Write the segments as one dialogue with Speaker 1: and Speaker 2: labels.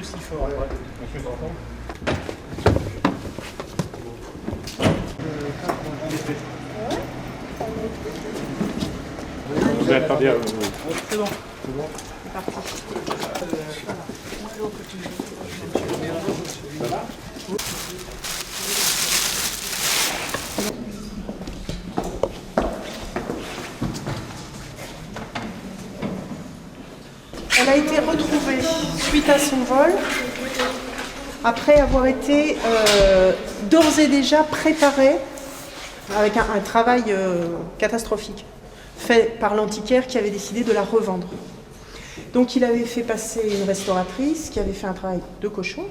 Speaker 1: si fort.
Speaker 2: Vous êtes pas bien.
Speaker 1: C'est bon.
Speaker 2: C'est bon.
Speaker 1: C'est parti. Ça va?
Speaker 3: Elle a été retrouvée suite à son vol, après avoir été d'ores et déjà préparée avec un travail catastrophique fait par l'antiquaire qui avait décidé de la revendre. Donc il avait fait passer une restauratrice qui avait fait un travail de cochon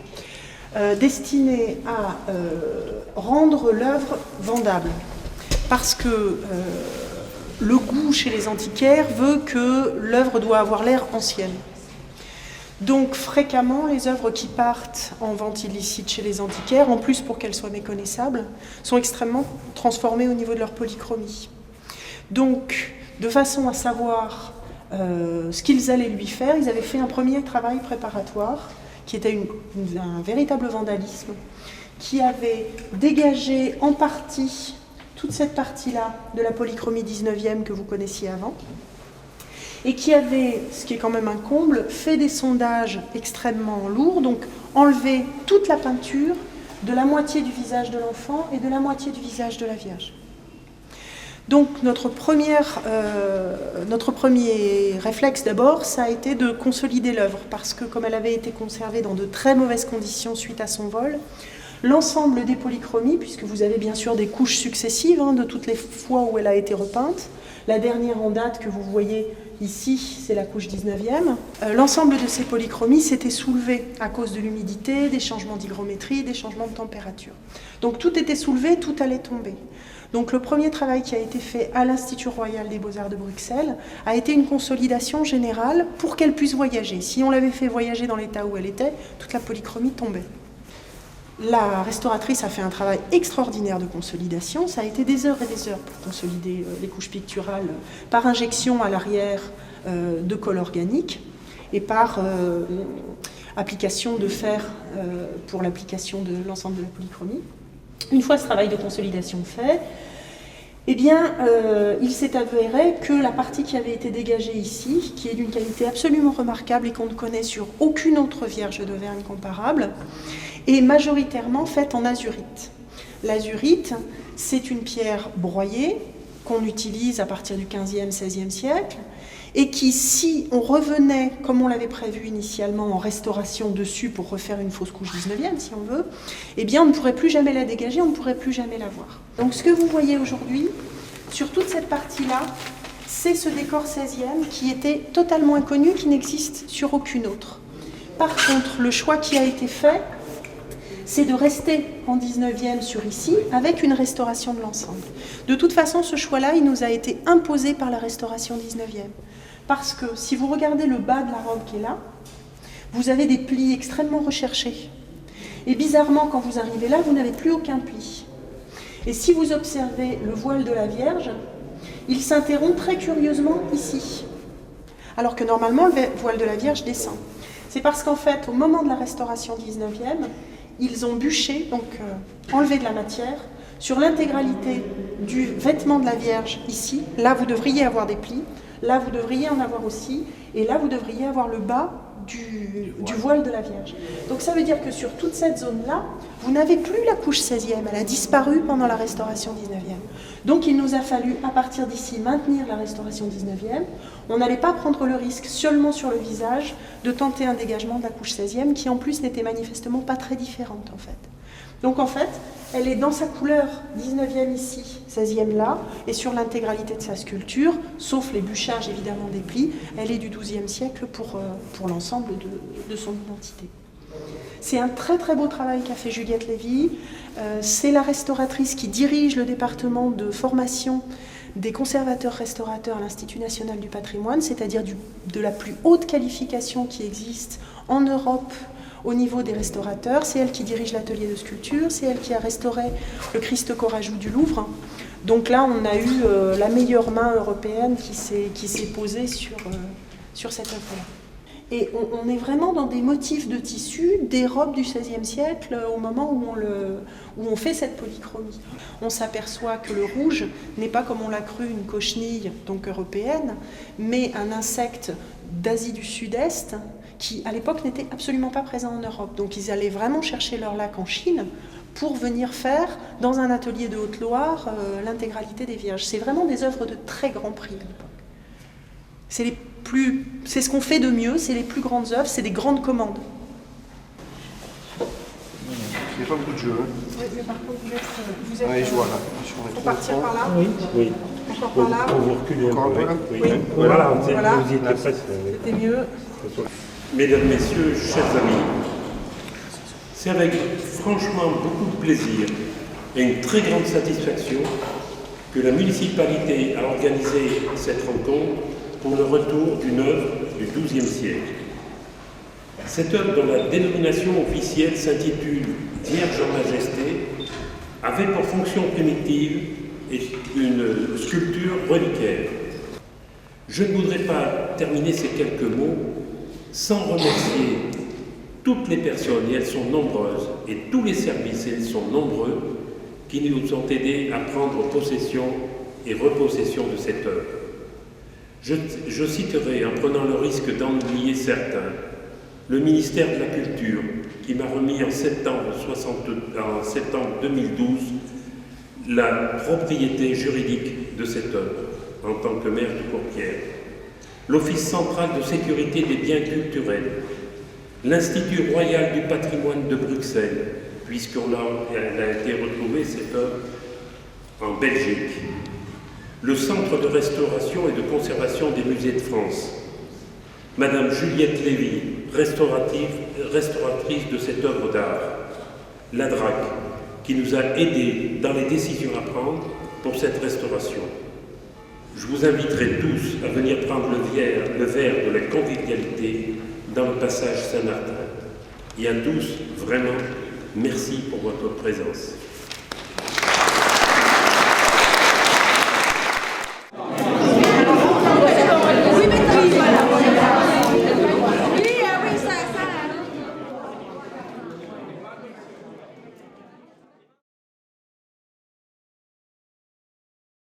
Speaker 3: destiné à rendre l'œuvre vendable. Parce que le goût chez les antiquaires veut que l'œuvre doit avoir l'air ancienne. Donc fréquemment, les œuvres qui partent en vente illicite chez les antiquaires, en plus pour qu'elles soient méconnaissables, sont extrêmement transformées au niveau de leur polychromie. Donc, de façon à savoir ce qu'ils allaient lui faire, ils avaient fait un premier travail préparatoire, qui était un véritable vandalisme, qui avait dégagé en partie toute cette partie-là de la polychromie 19e que vous connaissiez avant, et qui avait, ce qui est quand même un comble, fait des sondages extrêmement lourds, donc enlevé toute la peinture de la moitié du visage de l'enfant et de la moitié du visage de la Vierge. Donc notre premier réflexe d'abord, ça a été de consolider l'œuvre, parce que comme elle avait été conservée dans de très mauvaises conditions suite à son vol, l'ensemble des polychromies, puisque vous avez bien sûr des couches successives de toutes les fois où elle a été repeinte, la dernière en date que vous voyez ici, c'est la couche 19e, l'ensemble de ces polychromies s'était soulevé à cause de l'humidité, des changements d'hygrométrie, des changements de température. Donc tout était soulevé, tout allait tomber. Donc le premier travail qui a été fait à l'Institut Royal des Beaux-Arts de Bruxelles a été une consolidation générale pour qu'elle puisse voyager. Si on l'avait fait voyager dans l'état où elle était, toute la polychromie tombait. La restauratrice a fait un travail extraordinaire de consolidation. Ça a été des heures et des heures pour consolider les couches picturales par injection à l'arrière de colle organique et par application de fer pour l'application de l'ensemble de la polychromie. Une fois ce travail de consolidation fait, eh bien, il s'est avéré que la partie qui avait été dégagée ici, qui est d'une qualité absolument remarquable et qu'on ne connaît sur aucune autre Vierge d'Auvergne comparable, est majoritairement faite en azurite. L'azurite, c'est une pierre broyée qu'on utilise à partir du 15e, 16e siècle, et qui, si on revenait, comme on l'avait prévu initialement, en restauration dessus pour refaire une fausse couche 19e, si on veut, eh bien on ne pourrait plus jamais la dégager, on ne pourrait plus jamais la voir. Donc ce que vous voyez aujourd'hui, sur toute cette partie-là, c'est ce décor 16e qui était totalement inconnu, qui n'existe sur aucune autre. Par contre, le choix qui a été fait, c'est de rester en 19e sur ici, avec une restauration de l'ensemble. De toute façon, ce choix-là, il nous a été imposé par la restauration 19e. Parce que si vous regardez le bas de la robe qui est là, vous avez des plis extrêmement recherchés. Et bizarrement, quand vous arrivez là, vous n'avez plus aucun pli. Et si vous observez le voile de la Vierge, il s'interrompt très curieusement ici. Alors que normalement, le voile de la Vierge descend. C'est parce qu'en fait, au moment de la restauration 19e, ils ont bûché, donc enlevé de la matière, sur l'intégralité du vêtement de la Vierge ici. Là, vous devriez avoir des plis. Là, vous devriez en avoir aussi. Et là, vous devriez avoir le bas du voile de la Vierge. Donc ça veut dire que sur toute cette zone-là, vous n'avez plus la couche 16e. Elle a disparu pendant la restauration 19e. Donc il nous a fallu, à partir d'ici, maintenir la restauration 19e. On n'allait pas prendre le risque, seulement sur le visage, de tenter un dégagement de la couche 16e, qui en plus n'était manifestement pas très différente en fait. Donc en fait, elle est dans sa couleur 19e ici, 16e là, et sur l'intégralité de sa sculpture, sauf les bûchages évidemment des plis, elle est du XIIe siècle pour l'ensemble de son identité. C'est un très très beau travail qu'a fait Juliette Lévy. C'est la restauratrice qui dirige le département de formation des conservateurs-restaurateurs à l'Institut national du patrimoine, c'est-à-dire de la plus haute qualification qui existe en Europe au niveau des restaurateurs. C'est elle qui dirige l'atelier de sculpture, c'est elle qui a restauré le Christ Corajoux du Louvre. Donc là, on a eu la meilleure main européenne qui s'est posée sur cette œuvre-là. Et on est vraiment dans des motifs de tissu des robes du XVIe siècle au moment où on fait cette polychromie. On s'aperçoit que le rouge n'est pas, comme on l'a cru, une cochenille donc européenne, mais un insecte d'Asie du Sud-Est qui, à l'époque, n'était absolument pas présent en Europe. Donc ils allaient vraiment chercher leur lac en Chine pour venir faire, dans un atelier de Haute-Loire, l'intégralité des Vierges. C'est vraiment des œuvres de très grand prix à l'époque. C'est ce qu'on fait de mieux, c'est les plus grandes œuvres, c'est des grandes commandes.
Speaker 1: Il n'y a pas beaucoup de jeux. Hein.
Speaker 3: Oui, mais par contre, vous êtes
Speaker 1: je vois là.
Speaker 3: Faut partir par là.
Speaker 2: Oui.
Speaker 3: Encore par là.
Speaker 2: Pour vous reculer
Speaker 1: Encore un peu là.
Speaker 2: Oui.
Speaker 3: Oui.
Speaker 2: Voilà,
Speaker 3: Voilà.
Speaker 2: vous y étiez presque.
Speaker 3: C'était mieux.
Speaker 4: Mesdames, Messieurs, chers amis, c'est avec franchement beaucoup de plaisir et une très grande satisfaction que la municipalité a organisé cette rencontre pour le retour d'une œuvre du XIIe siècle. Cette œuvre, dont la dénomination officielle s'intitule Vierge en Majesté, avait pour fonction primitive une sculpture reliquaire. Je ne voudrais pas terminer ces quelques mots sans remercier toutes les personnes, et elles sont nombreuses, et tous les services, et ils sont nombreux, qui nous ont aidés à prendre possession et repossession de cette œuvre. Je citerai, en prenant le risque d'en oublier certains, le ministère de la Culture, qui m'a remis en septembre 2012 la propriété juridique de cette œuvre, en tant que maire de Courbières, l'Office central de sécurité des biens culturels, l'Institut royal du patrimoine de Bruxelles, puisqu'elle a été retrouvée, cette œuvre, en Belgique, le Centre de restauration et de conservation des musées de France, Madame Juliette Lévy, restauratrice de cette œuvre d'art, la DRAC, qui nous a aidés dans les décisions à prendre pour cette restauration. Je vous inviterai tous à venir prendre le verre de la convivialité dans le passage Saint-Martin. Et à tous, vraiment, merci pour votre présence.